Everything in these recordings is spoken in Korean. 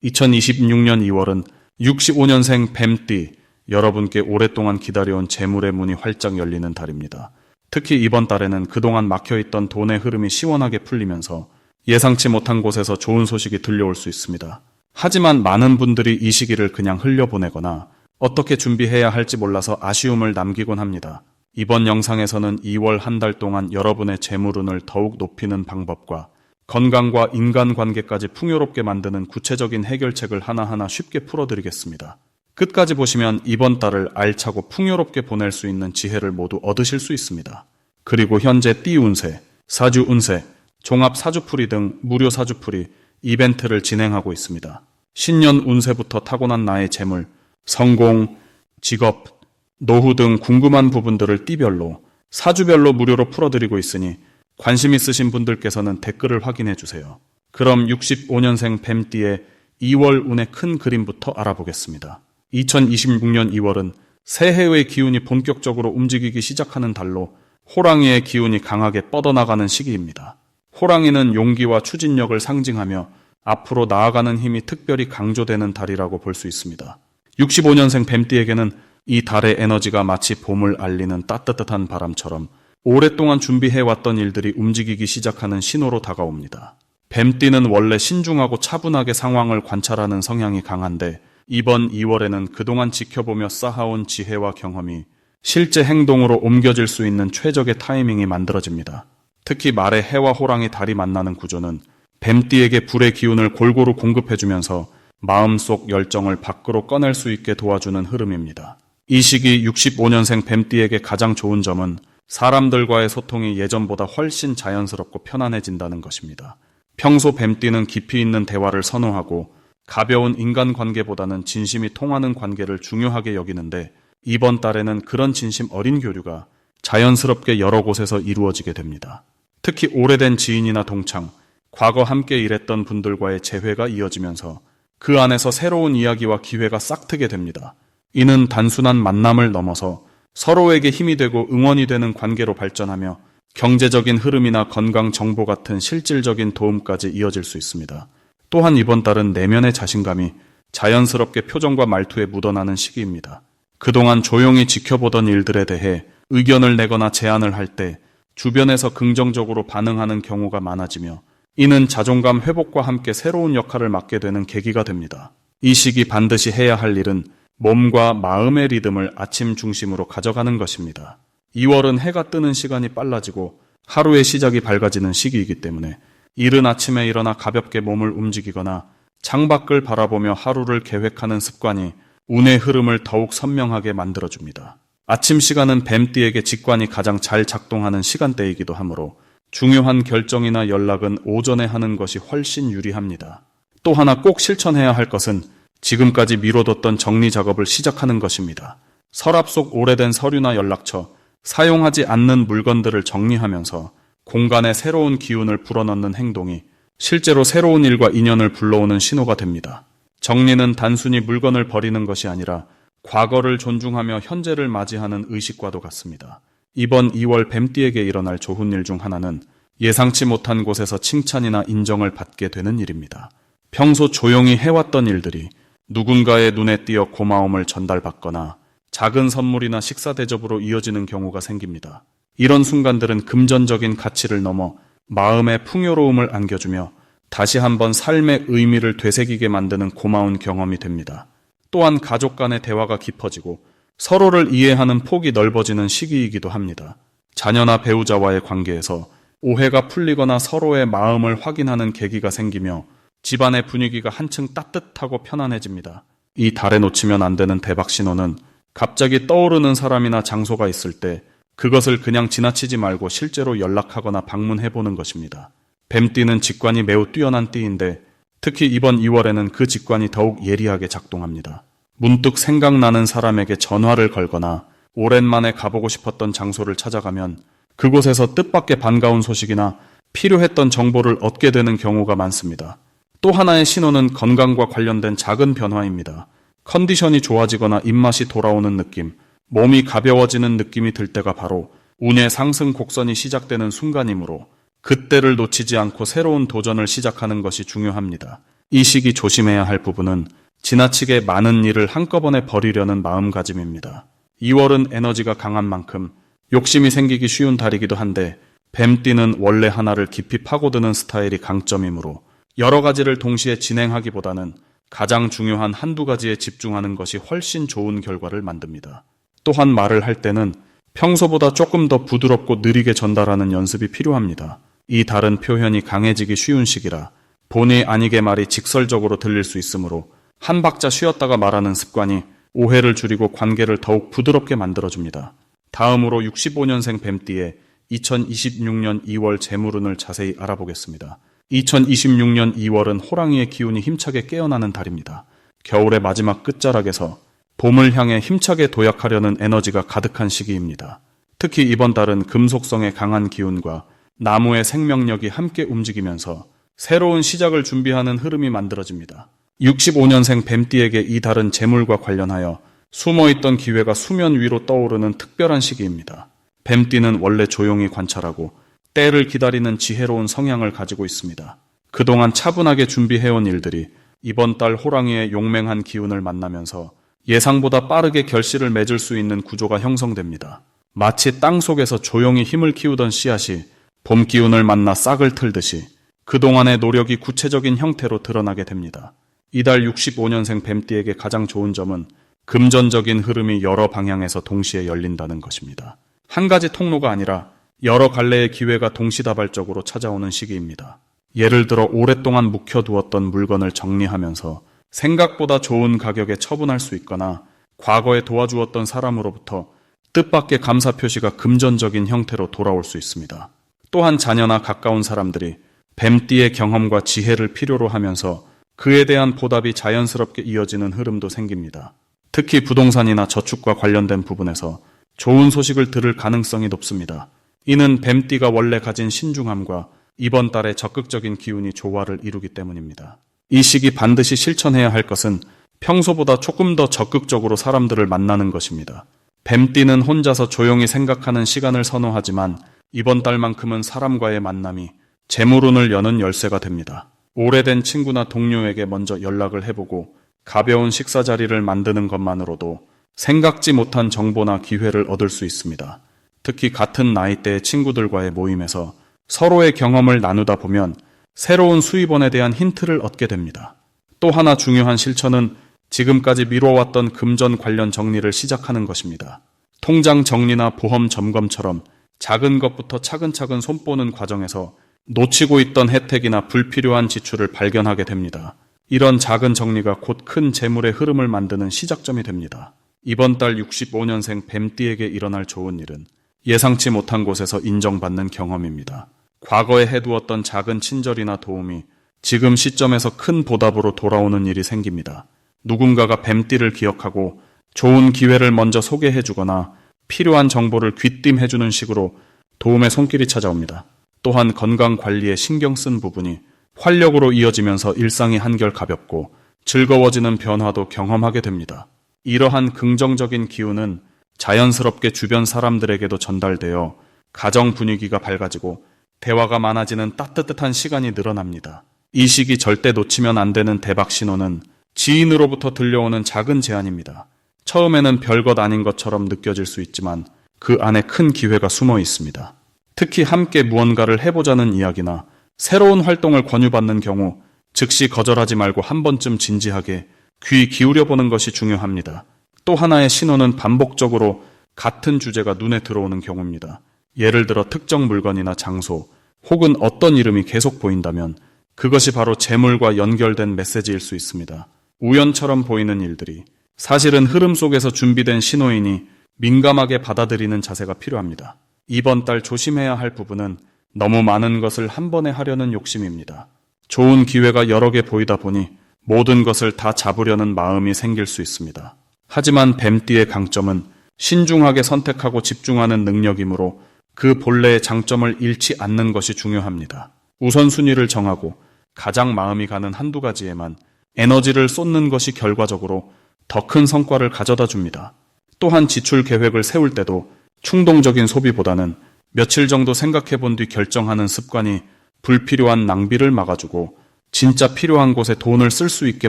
2026년 2월은 65년생 뱀띠, 여러분께 오랫동안 기다려온 재물의 문이 활짝 열리는 달입니다. 특히 이번 달에는 그동안 막혀있던 돈의 흐름이 시원하게 풀리면서 예상치 못한 곳에서 좋은 소식이 들려올 수 있습니다. 하지만 많은 분들이 이 시기를 그냥 흘려보내거나 어떻게 준비해야 할지 몰라서 아쉬움을 남기곤 합니다. 이번 영상에서는 2월 한 달 동안 여러분의 재물운을 더욱 높이는 방법과 건강과 인간관계까지 풍요롭게 만드는 구체적인 해결책을 하나하나 쉽게 풀어드리겠습니다. 끝까지 보시면 이번 달을 알차고 풍요롭게 보낼 수 있는 지혜를 모두 얻으실 수 있습니다. 그리고 현재 띠 운세, 사주 운세, 종합 사주풀이 등 무료 사주풀이 이벤트를 진행하고 있습니다. 신년 운세부터 타고난 나의 재물, 성공, 직업, 노후 등 궁금한 부분들을 띠별로, 사주별로 무료로 풀어드리고 있으니 관심 있으신 분들께서는 댓글을 확인해 주세요. 그럼 65년생 뱀띠의 2월 운의 큰 그림부터 알아보겠습니다. 2026년 2월은 새해의 기운이 본격적으로 움직이기 시작하는 달로 호랑이의 기운이 강하게 뻗어나가는 시기입니다. 호랑이는 용기와 추진력을 상징하며 앞으로 나아가는 힘이 특별히 강조되는 달이라고 볼 수 있습니다. 65년생 뱀띠에게는 이 달의 에너지가 마치 봄을 알리는 따뜻한 바람처럼 오랫동안 준비해왔던 일들이 움직이기 시작하는 신호로 다가옵니다. 뱀띠는 원래 신중하고 차분하게 상황을 관찰하는 성향이 강한데 이번 2월에는 그동안 지켜보며 쌓아온 지혜와 경험이 실제 행동으로 옮겨질 수 있는 최적의 타이밍이 만들어집니다. 특히 말의 해와 호랑이 달이 만나는 구조는 뱀띠에게 불의 기운을 골고루 공급해주면서 마음속 열정을 밖으로 꺼낼 수 있게 도와주는 흐름입니다. 이 시기 65년생 뱀띠에게 가장 좋은 점은 사람들과의 소통이 예전보다 훨씬 자연스럽고 편안해진다는 것입니다. 평소 뱀띠는 깊이 있는 대화를 선호하고 가벼운 인간관계보다는 진심이 통하는 관계를 중요하게 여기는데 이번 달에는 그런 진심 어린 교류가 자연스럽게 여러 곳에서 이루어지게 됩니다. 특히 오래된 지인이나 동창, 과거 함께 일했던 분들과의 재회가 이어지면서 그 안에서 새로운 이야기와 기회가 싹트게 됩니다. 이는 단순한 만남을 넘어서 서로에게 힘이 되고 응원이 되는 관계로 발전하며 경제적인 흐름이나 건강 정보 같은 실질적인 도움까지 이어질 수 있습니다. 또한 이번 달은 내면의 자신감이 자연스럽게 표정과 말투에 묻어나는 시기입니다. 그동안 조용히 지켜보던 일들에 대해 의견을 내거나 제안을 할 때 주변에서 긍정적으로 반응하는 경우가 많아지며 이는 자존감 회복과 함께 새로운 역할을 맡게 되는 계기가 됩니다. 이 시기 반드시 해야 할 일은 몸과 마음의 리듬을 아침 중심으로 가져가는 것입니다. 2월은 해가 뜨는 시간이 빨라지고 하루의 시작이 밝아지는 시기이기 때문에 이른 아침에 일어나 가볍게 몸을 움직이거나 창밖을 바라보며 하루를 계획하는 습관이 운의 흐름을 더욱 선명하게 만들어줍니다. 아침 시간은 뱀띠에게 직관이 가장 잘 작동하는 시간대이기도 하므로 중요한 결정이나 연락은 오전에 하는 것이 훨씬 유리합니다. 또 하나 꼭 실천해야 할 것은 지금까지 미뤄뒀던 정리 작업을 시작하는 것입니다. 서랍 속 오래된 서류나 연락처, 사용하지 않는 물건들을 정리하면서 공간에 새로운 기운을 불어넣는 행동이 실제로 새로운 일과 인연을 불러오는 신호가 됩니다. 정리는 단순히 물건을 버리는 것이 아니라 과거를 존중하며 현재를 맞이하는 의식과도 같습니다. 이번 2월 뱀띠에게 일어날 좋은 일 중 하나는 예상치 못한 곳에서 칭찬이나 인정을 받게 되는 일입니다. 평소 조용히 해왔던 일들이 누군가의 눈에 띄어 고마움을 전달받거나 작은 선물이나 식사 대접으로 이어지는 경우가 생깁니다. 이런 순간들은 금전적인 가치를 넘어 마음의 풍요로움을 안겨주며 다시 한번 삶의 의미를 되새기게 만드는 고마운 경험이 됩니다. 또한 가족 간의 대화가 깊어지고 서로를 이해하는 폭이 넓어지는 시기이기도 합니다. 자녀나 배우자와의 관계에서 오해가 풀리거나 서로의 마음을 확인하는 계기가 생기며 집안의 분위기가 한층 따뜻하고 편안해집니다. 이 달에 놓치면 안 되는 대박 신호는 갑자기 떠오르는 사람이나 장소가 있을 때 그것을 그냥 지나치지 말고 실제로 연락하거나 방문해보는 것입니다. 뱀띠는 직관이 매우 뛰어난 띠인데 특히 이번 2월에는 그 직관이 더욱 예리하게 작동합니다. 문득 생각나는 사람에게 전화를 걸거나 오랜만에 가보고 싶었던 장소를 찾아가면 그곳에서 뜻밖의 반가운 소식이나 필요했던 정보를 얻게 되는 경우가 많습니다. 또 하나의 신호는 건강과 관련된 작은 변화입니다. 컨디션이 좋아지거나 입맛이 돌아오는 느낌, 몸이 가벼워지는 느낌이 들 때가 바로 운의 상승 곡선이 시작되는 순간이므로 그때를 놓치지 않고 새로운 도전을 시작하는 것이 중요합니다. 이 시기 조심해야 할 부분은 지나치게 많은 일을 한꺼번에 버리려는 마음가짐입니다. 2월은 에너지가 강한 만큼 욕심이 생기기 쉬운 달이기도 한데 뱀띠는 원래 하나를 깊이 파고드는 스타일이 강점이므로 여러 가지를 동시에 진행하기보다는 가장 중요한 한두 가지에 집중하는 것이 훨씬 좋은 결과를 만듭니다. 또한 말을 할 때는 평소보다 조금 더 부드럽고 느리게 전달하는 연습이 필요합니다. 이 달은 표현이 강해지기 쉬운 시기라 본의 아니게 말이 직설적으로 들릴 수 있으므로 한 박자 쉬었다가 말하는 습관이 오해를 줄이고 관계를 더욱 부드럽게 만들어줍니다. 다음으로 65년생 뱀띠의 2026년 2월 재물운을 자세히 알아보겠습니다. 2026년 2월은 호랑이의 기운이 힘차게 깨어나는 달입니다. 겨울의 마지막 끝자락에서 봄을 향해 힘차게 도약하려는 에너지가 가득한 시기입니다. 특히 이번 달은 금속성의 강한 기운과 나무의 생명력이 함께 움직이면서 새로운 시작을 준비하는 흐름이 만들어집니다. 65년생 뱀띠에게 이 달은 재물과 관련하여 숨어있던 기회가 수면 위로 떠오르는 특별한 시기입니다. 뱀띠는 원래 조용히 관찰하고 때를 기다리는 지혜로운 성향을 가지고 있습니다. 그동안 차분하게 준비해온 일들이 이번 달 호랑이의 용맹한 기운을 만나면서 예상보다 빠르게 결실을 맺을 수 있는 구조가 형성됩니다. 마치 땅 속에서 조용히 힘을 키우던 씨앗이 봄 기운을 만나 싹을 틀듯이 그동안의 노력이 구체적인 형태로 드러나게 됩니다. 이달 65년생 뱀띠에게 가장 좋은 점은 금전적인 흐름이 여러 방향에서 동시에 열린다는 것입니다. 한 가지 통로가 아니라 여러 갈래의 기회가 동시다발적으로 찾아오는 시기입니다. 예를 들어 오랫동안 묵혀두었던 물건을 정리하면서 생각보다 좋은 가격에 처분할 수 있거나 과거에 도와주었던 사람으로부터 뜻밖의 감사 표시가 금전적인 형태로 돌아올 수 있습니다. 또한 자녀나 가까운 사람들이 뱀띠의 경험과 지혜를 필요로 하면서 그에 대한 보답이 자연스럽게 이어지는 흐름도 생깁니다. 특히 부동산이나 저축과 관련된 부분에서 좋은 소식을 들을 가능성이 높습니다. 이는 뱀띠가 원래 가진 신중함과 이번 달의 적극적인 기운이 조화를 이루기 때문입니다. 이 시기 반드시 실천해야 할 것은 평소보다 조금 더 적극적으로 사람들을 만나는 것입니다. 뱀띠는 혼자서 조용히 생각하는 시간을 선호하지만 이번 달만큼은 사람과의 만남이 재물운을 여는 열쇠가 됩니다. 오래된 친구나 동료에게 먼저 연락을 해보고 가벼운 식사 자리를 만드는 것만으로도 생각지 못한 정보나 기회를 얻을 수 있습니다. 특히 같은 나이대의 친구들과의 모임에서 서로의 경험을 나누다 보면 새로운 수입원에 대한 힌트를 얻게 됩니다. 또 하나 중요한 실천은 지금까지 미뤄왔던 금전 관련 정리를 시작하는 것입니다. 통장 정리나 보험 점검처럼 작은 것부터 차근차근 손보는 과정에서 놓치고 있던 혜택이나 불필요한 지출을 발견하게 됩니다. 이런 작은 정리가 곧 큰 재물의 흐름을 만드는 시작점이 됩니다. 이번 달 65년생 뱀띠에게 일어날 좋은 일은 예상치 못한 곳에서 인정받는 경험입니다. 과거에 해두었던 작은 친절이나 도움이 지금 시점에서 큰 보답으로 돌아오는 일이 생깁니다. 누군가가 뱀띠를 기억하고 좋은 기회를 먼저 소개해주거나 필요한 정보를 귀띔해주는 식으로 도움의 손길이 찾아옵니다. 또한 건강 관리에 신경 쓴 부분이 활력으로 이어지면서 일상이 한결 가볍고 즐거워지는 변화도 경험하게 됩니다. 이러한 긍정적인 기운은 자연스럽게 주변 사람들에게도 전달되어 가정 분위기가 밝아지고 대화가 많아지는 따뜻한 시간이 늘어납니다. 이 시기 절대 놓치면 안 되는 대박 신호는 지인으로부터 들려오는 작은 제안입니다. 처음에는 별것 아닌 것처럼 느껴질 수 있지만 그 안에 큰 기회가 숨어 있습니다. 특히 함께 무언가를 해보자는 이야기나 새로운 활동을 권유받는 경우 즉시 거절하지 말고 한 번쯤 진지하게 귀 기울여보는 것이 중요합니다. 또 하나의 신호는 반복적으로 같은 주제가 눈에 들어오는 경우입니다. 예를 들어 특정 물건이나 장소 혹은 어떤 이름이 계속 보인다면 그것이 바로 재물과 연결된 메시지일 수 있습니다. 우연처럼 보이는 일들이 사실은 흐름 속에서 준비된 신호이니 민감하게 받아들이는 자세가 필요합니다. 이번 달 조심해야 할 부분은 너무 많은 것을 한 번에 하려는 욕심입니다. 좋은 기회가 여러 개 보이다 보니 모든 것을 다 잡으려는 마음이 생길 수 있습니다. 하지만 뱀띠의 강점은 신중하게 선택하고 집중하는 능력이므로 그 본래의 장점을 잃지 않는 것이 중요합니다. 우선순위를 정하고 가장 마음이 가는 한두 가지에만 에너지를 쏟는 것이 결과적으로 더 큰 성과를 가져다 줍니다. 또한 지출 계획을 세울 때도 충동적인 소비보다는 며칠 정도 생각해 본 뒤 결정하는 습관이 불필요한 낭비를 막아주고 진짜 필요한 곳에 돈을 쓸 수 있게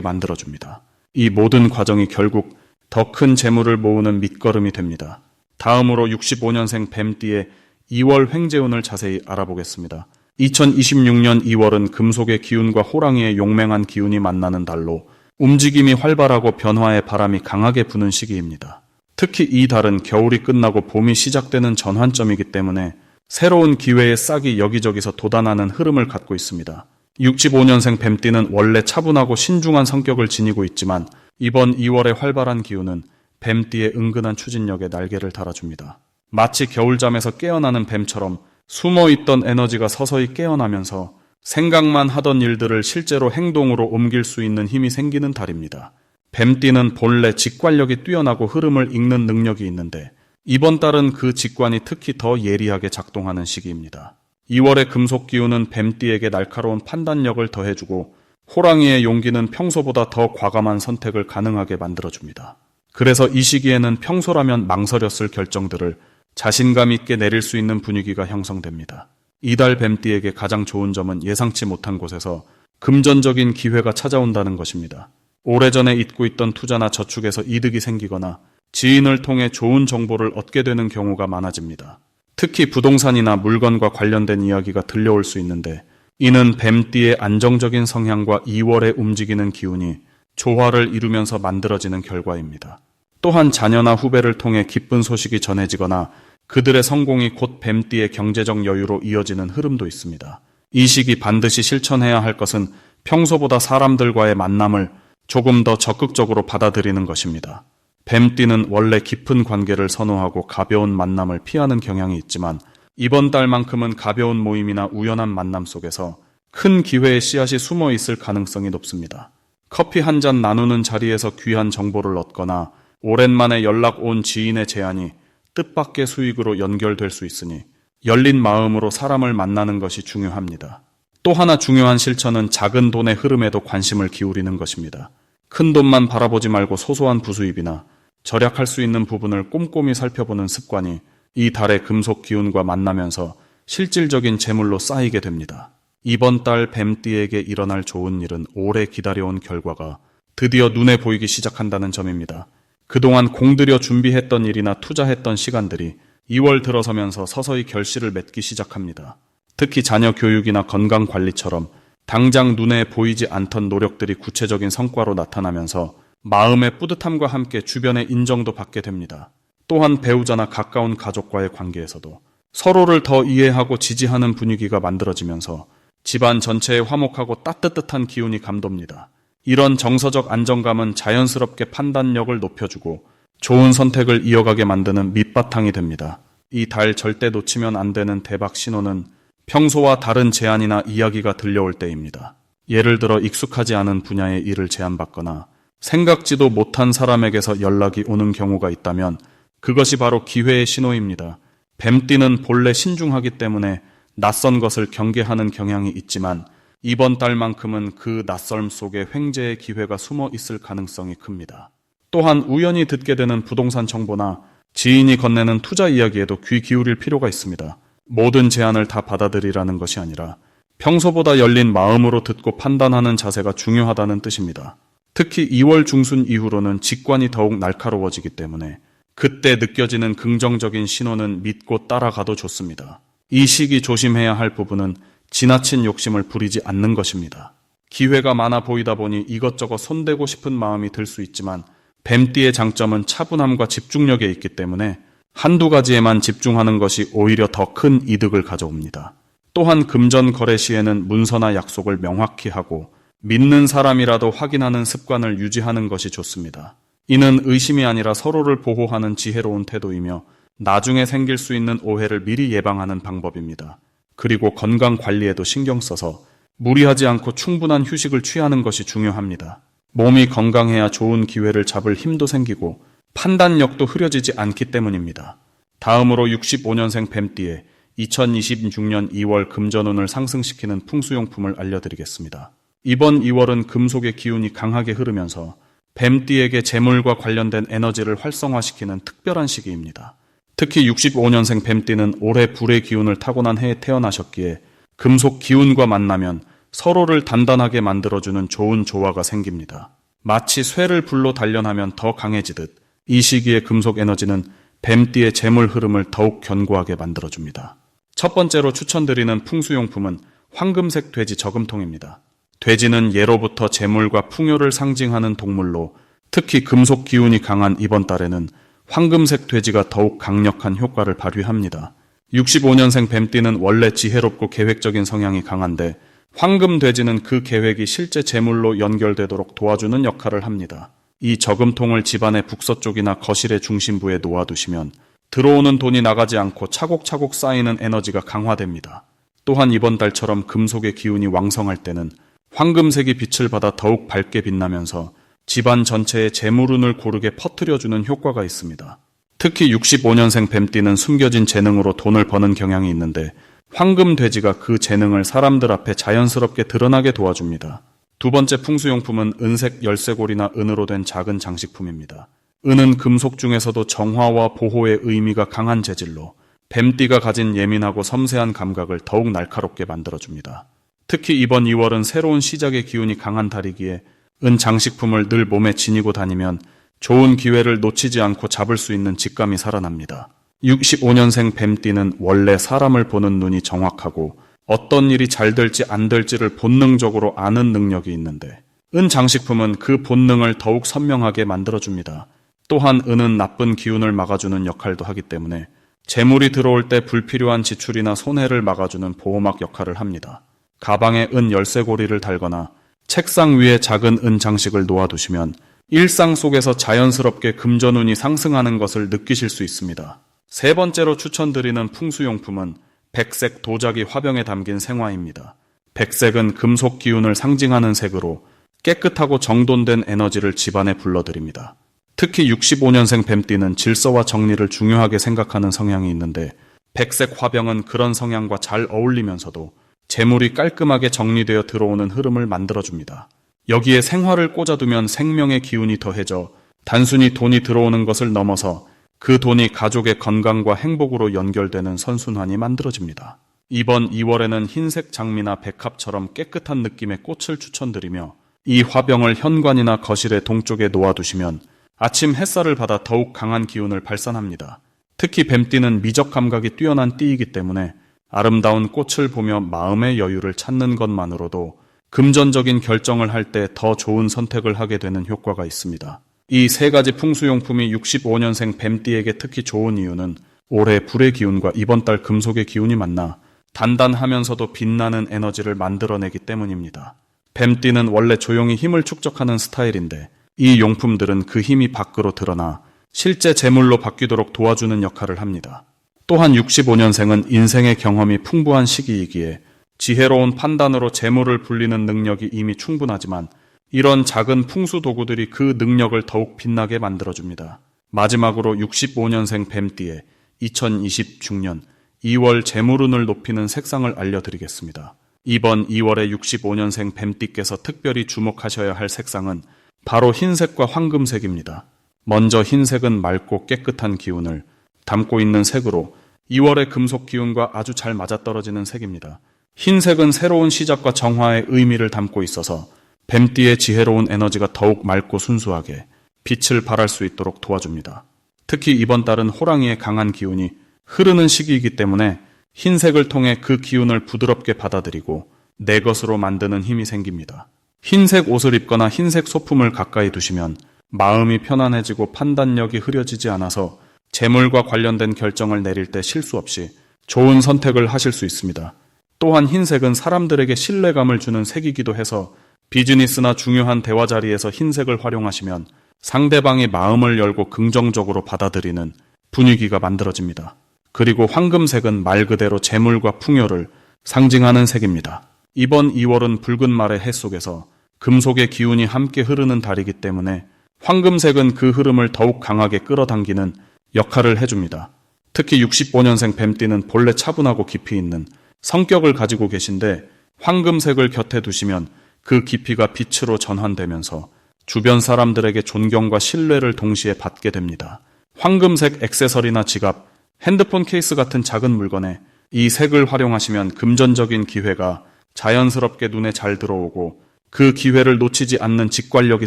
만들어줍니다. 이 모든 과정이 결국 더 큰 재물을 모으는 밑거름이 됩니다. 다음으로 65년생 뱀띠의 2월 횡재운을 자세히 알아보겠습니다. 2026년 2월은 금속의 기운과 호랑이의 용맹한 기운이 만나는 달로 움직임이 활발하고 변화의 바람이 강하게 부는 시기입니다. 특히 이 달은 겨울이 끝나고 봄이 시작되는 전환점이기 때문에 새로운 기회의 싹이 여기저기서 돋아나는 흐름을 갖고 있습니다. 65년생 뱀띠는 원래 차분하고 신중한 성격을 지니고 있지만 이번 2월의 활발한 기운은 뱀띠의 은근한 추진력에 날개를 달아줍니다. 마치 겨울잠에서 깨어나는 뱀처럼 숨어있던 에너지가 서서히 깨어나면서 생각만 하던 일들을 실제로 행동으로 옮길 수 있는 힘이 생기는 달입니다. 뱀띠는 본래 직관력이 뛰어나고 흐름을 읽는 능력이 있는데 이번 달은 그 직관이 특히 더 예리하게 작동하는 시기입니다. 2월의 금속 기운은 뱀띠에게 날카로운 판단력을 더해주고 호랑이의 용기는 평소보다 더 과감한 선택을 가능하게 만들어줍니다. 그래서 이 시기에는 평소라면 망설였을 결정들을 자신감 있게 내릴 수 있는 분위기가 형성됩니다. 이달 뱀띠에게 가장 좋은 점은 예상치 못한 곳에서 금전적인 기회가 찾아온다는 것입니다. 오래전에 잊고 있던 투자나 저축에서 이득이 생기거나 지인을 통해 좋은 정보를 얻게 되는 경우가 많아집니다. 특히 부동산이나 물건과 관련된 이야기가 들려올 수 있는데 이는 뱀띠의 안정적인 성향과 2월에 움직이는 기운이 조화를 이루면서 만들어지는 결과입니다. 또한 자녀나 후배를 통해 기쁜 소식이 전해지거나 그들의 성공이 곧 뱀띠의 경제적 여유로 이어지는 흐름도 있습니다. 이 시기 반드시 실천해야 할 것은 평소보다 사람들과의 만남을 조금 더 적극적으로 받아들이는 것입니다. 뱀띠는 원래 깊은 관계를 선호하고 가벼운 만남을 피하는 경향이 있지만 이번 달만큼은 가벼운 모임이나 우연한 만남 속에서 큰 기회의 씨앗이 숨어 있을 가능성이 높습니다. 커피 한 잔 나누는 자리에서 귀한 정보를 얻거나 오랜만에 연락 온 지인의 제안이 뜻밖의 수익으로 연결될 수 있으니 열린 마음으로 사람을 만나는 것이 중요합니다. 또 하나 중요한 실천은 작은 돈의 흐름에도 관심을 기울이는 것입니다. 큰 돈만 바라보지 말고 소소한 부수입이나 절약할 수 있는 부분을 꼼꼼히 살펴보는 습관이 이 달의 금속 기운과 만나면서 실질적인 재물로 쌓이게 됩니다. 이번 달 뱀띠에게 일어날 좋은 일은 오래 기다려온 결과가 드디어 눈에 보이기 시작한다는 점입니다. 그동안 공들여 준비했던 일이나 투자했던 시간들이 2월 들어서면서 서서히 결실을 맺기 시작합니다. 특히 자녀 교육이나 건강 관리처럼 당장 눈에 보이지 않던 노력들이 구체적인 성과로 나타나면서 마음의 뿌듯함과 함께 주변의 인정도 받게 됩니다. 또한 배우자나 가까운 가족과의 관계에서도 서로를 더 이해하고 지지하는 분위기가 만들어지면서 집안 전체에 화목하고 따뜻한 기운이 감돕니다. 이런 정서적 안정감은 자연스럽게 판단력을 높여주고 좋은 선택을 이어가게 만드는 밑바탕이 됩니다. 이 달 절대 놓치면 안 되는 대박 신호는 평소와 다른 제안이나 이야기가 들려올 때입니다. 예를 들어 익숙하지 않은 분야의 일을 제안받거나 생각지도 못한 사람에게서 연락이 오는 경우가 있다면 그것이 바로 기회의 신호입니다. 뱀띠는 본래 신중하기 때문에 낯선 것을 경계하는 경향이 있지만 이번 달만큼은 그 낯설m 속에 횡재의 기회가 숨어 있을 가능성이 큽니다. 또한 우연히 듣게 되는 부동산 정보나 지인이 건네는 투자 이야기에도 귀 기울일 필요가 있습니다. 모든 제안을 다 받아들이라는 것이 아니라 평소보다 열린 마음으로 듣고 판단하는 자세가 중요하다는 뜻입니다. 특히 2월 중순 이후로는 직관이 더욱 날카로워지기 때문에 그때 느껴지는 긍정적인 신호는 믿고 따라가도 좋습니다. 이 시기 조심해야 할 부분은 지나친 욕심을 부리지 않는 것입니다. 기회가 많아 보이다 보니 이것저것 손대고 싶은 마음이 들 수 있지만 뱀띠의 장점은 차분함과 집중력에 있기 때문에 한두 가지에만 집중하는 것이 오히려 더 큰 이득을 가져옵니다. 또한 금전 거래 시에는 문서나 약속을 명확히 하고 믿는 사람이라도 확인하는 습관을 유지하는 것이 좋습니다. 이는 의심이 아니라 서로를 보호하는 지혜로운 태도이며 나중에 생길 수 있는 오해를 미리 예방하는 방법입니다. 그리고 건강 관리에도 신경 써서 무리하지 않고 충분한 휴식을 취하는 것이 중요합니다. 몸이 건강해야 좋은 기회를 잡을 힘도 생기고 판단력도 흐려지지 않기 때문입니다. 다음으로 65년생 뱀띠의 2026년 2월 금전운을 상승시키는 풍수용품을 알려드리겠습니다. 이번 2월은 금속의 기운이 강하게 흐르면서 뱀띠에게 재물과 관련된 에너지를 활성화시키는 특별한 시기입니다. 특히 65년생 뱀띠는 올해 불의 기운을 타고난 해에 태어나셨기에 금속 기운과 만나면 서로를 단단하게 만들어주는 좋은 조화가 생깁니다. 마치 쇠를 불로 단련하면 더 강해지듯 이 시기의 금속 에너지는 뱀띠의 재물 흐름을 더욱 견고하게 만들어줍니다. 첫 번째로 추천드리는 풍수용품은 황금색 돼지 저금통입니다. 돼지는 예로부터 재물과 풍요를 상징하는 동물로 특히 금속 기운이 강한 이번 달에는 황금색 돼지가 더욱 강력한 효과를 발휘합니다. 65년생 뱀띠는 원래 지혜롭고 계획적인 성향이 강한데 황금 돼지는 그 계획이 실제 재물로 연결되도록 도와주는 역할을 합니다. 이 저금통을 집안의 북서쪽이나 거실의 중심부에 놓아두시면 들어오는 돈이 나가지 않고 차곡차곡 쌓이는 에너지가 강화됩니다. 또한 이번 달처럼 금속의 기운이 왕성할 때는 황금색이 빛을 받아 더욱 밝게 빛나면서 집안 전체에 재물운을 고르게 퍼뜨려주는 효과가 있습니다. 특히 65년생 뱀띠는 숨겨진 재능으로 돈을 버는 경향이 있는데 황금 돼지가 그 재능을 사람들 앞에 자연스럽게 드러나게 도와줍니다. 두 번째 풍수용품은 은색 열쇠고리나 은으로 된 작은 장식품입니다. 은은 금속 중에서도 정화와 보호의 의미가 강한 재질로 뱀띠가 가진 예민하고 섬세한 감각을 더욱 날카롭게 만들어줍니다. 특히 이번 2월은 새로운 시작의 기운이 강한 달이기에 은 장식품을 늘 몸에 지니고 다니면 좋은 기회를 놓치지 않고 잡을 수 있는 직감이 살아납니다. 65년생 뱀띠는 원래 사람을 보는 눈이 정확하고 어떤 일이 잘 될지 안 될지를 본능적으로 아는 능력이 있는데 은 장식품은 그 본능을 더욱 선명하게 만들어줍니다. 또한 은은 나쁜 기운을 막아주는 역할도 하기 때문에 재물이 들어올 때 불필요한 지출이나 손해를 막아주는 보호막 역할을 합니다. 가방에 은 열쇠고리를 달거나 책상 위에 작은 은 장식을 놓아두시면 일상 속에서 자연스럽게 금전운이 상승하는 것을 느끼실 수 있습니다. 세 번째로 추천드리는 풍수용품은 백색 도자기 화병에 담긴 생화입니다. 백색은 금속 기운을 상징하는 색으로 깨끗하고 정돈된 에너지를 집안에 불러들입니다. 특히 65년생 뱀띠는 질서와 정리를 중요하게 생각하는 성향이 있는데 백색 화병은 그런 성향과 잘 어울리면서도 재물이 깔끔하게 정리되어 들어오는 흐름을 만들어줍니다. 여기에 생화를 꽂아두면 생명의 기운이 더해져 단순히 돈이 들어오는 것을 넘어서 그 돈이 가족의 건강과 행복으로 연결되는 선순환이 만들어집니다. 이번 2월에는 흰색 장미나 백합처럼 깨끗한 느낌의 꽃을 추천드리며 이 화병을 현관이나 거실의 동쪽에 놓아두시면 아침 햇살을 받아 더욱 강한 기운을 발산합니다. 특히 뱀띠는 미적 감각이 뛰어난 띠이기 때문에 아름다운 꽃을 보며 마음의 여유를 찾는 것만으로도 금전적인 결정을 할 때 더 좋은 선택을 하게 되는 효과가 있습니다. 이 세 가지 풍수용품이 65년생 뱀띠에게 특히 좋은 이유는 올해 불의 기운과 이번 달 금속의 기운이 만나 단단하면서도 빛나는 에너지를 만들어내기 때문입니다. 뱀띠는 원래 조용히 힘을 축적하는 스타일인데 이 용품들은 그 힘이 밖으로 드러나 실제 재물로 바뀌도록 도와주는 역할을 합니다. 또한 65년생은 인생의 경험이 풍부한 시기이기에 지혜로운 판단으로 재물을 불리는 능력이 이미 충분하지만 이런 작은 풍수 도구들이 그 능력을 더욱 빛나게 만들어줍니다. 마지막으로 65년생 뱀띠의 2026년 2월 재물운을 높이는 색상을 알려드리겠습니다. 이번 2월에 65년생 뱀띠께서 특별히 주목하셔야 할 색상은 바로 흰색과 황금색입니다. 먼저 흰색은 맑고 깨끗한 기운을 담고 있는 색으로 2월의 금속 기운과 아주 잘 맞아떨어지는 색입니다. 흰색은 새로운 시작과 정화의 의미를 담고 있어서 뱀띠의 지혜로운 에너지가 더욱 맑고 순수하게 빛을 발할 수 있도록 도와줍니다. 특히 이번 달은 호랑이의 강한 기운이 흐르는 시기이기 때문에 흰색을 통해 그 기운을 부드럽게 받아들이고 내 것으로 만드는 힘이 생깁니다. 흰색 옷을 입거나 흰색 소품을 가까이 두시면 마음이 편안해지고 판단력이 흐려지지 않아서 재물과 관련된 결정을 내릴 때 실수 없이 좋은 선택을 하실 수 있습니다. 또한 흰색은 사람들에게 신뢰감을 주는 색이기도 해서 비즈니스나 중요한 대화 자리에서 흰색을 활용하시면 상대방의 마음을 열고 긍정적으로 받아들이는 분위기가 만들어집니다. 그리고 황금색은 말 그대로 재물과 풍요를 상징하는 색입니다. 이번 2월은 붉은 말의 해 속에서 금속의 기운이 함께 흐르는 달이기 때문에 황금색은 그 흐름을 더욱 강하게 끌어당기는 역할을 해줍니다. 특히 65년생 뱀띠는 본래 차분하고 깊이 있는 성격을 가지고 계신데 황금색을 곁에 두시면 그 깊이가 빛으로 전환되면서 주변 사람들에게 존경과 신뢰를 동시에 받게 됩니다. 황금색 액세서리나 지갑, 핸드폰 케이스 같은 작은 물건에 이 색을 활용하시면 금전적인 기회가 자연스럽게 눈에 잘 들어오고 그 기회를 놓치지 않는 직관력이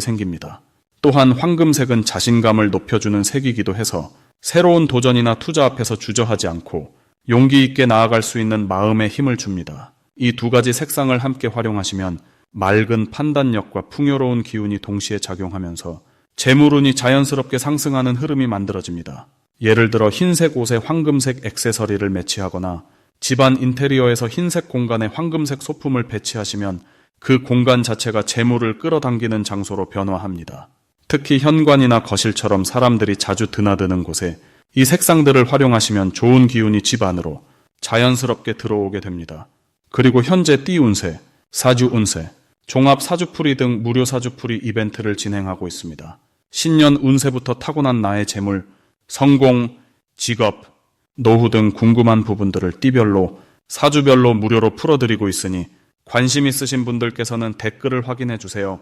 생깁니다. 또한 황금색은 자신감을 높여주는 색이기도 해서 새로운 도전이나 투자 앞에서 주저하지 않고 용기 있게 나아갈 수 있는 마음의 힘을 줍니다. 이 두 가지 색상을 함께 활용하시면 맑은 판단력과 풍요로운 기운이 동시에 작용하면서 재물운이 자연스럽게 상승하는 흐름이 만들어집니다. 예를 들어 흰색 옷에 황금색 액세서리를 매치하거나 집안 인테리어에서 흰색 공간에 황금색 소품을 배치하시면 그 공간 자체가 재물을 끌어당기는 장소로 변화합니다. 특히 현관이나 거실처럼 사람들이 자주 드나드는 곳에 이 색상들을 활용하시면 좋은 기운이 집 안으로 자연스럽게 들어오게 됩니다. 그리고 현재 띠 운세, 사주 운세, 종합 사주풀이 등 무료 사주풀이 이벤트를 진행하고 있습니다. 신년 운세부터 타고난 나의 재물, 성공, 직업, 노후 등 궁금한 부분들을 띠별로, 사주별로 무료로 풀어드리고 있으니 관심 있으신 분들께서는 댓글을 확인해 주세요.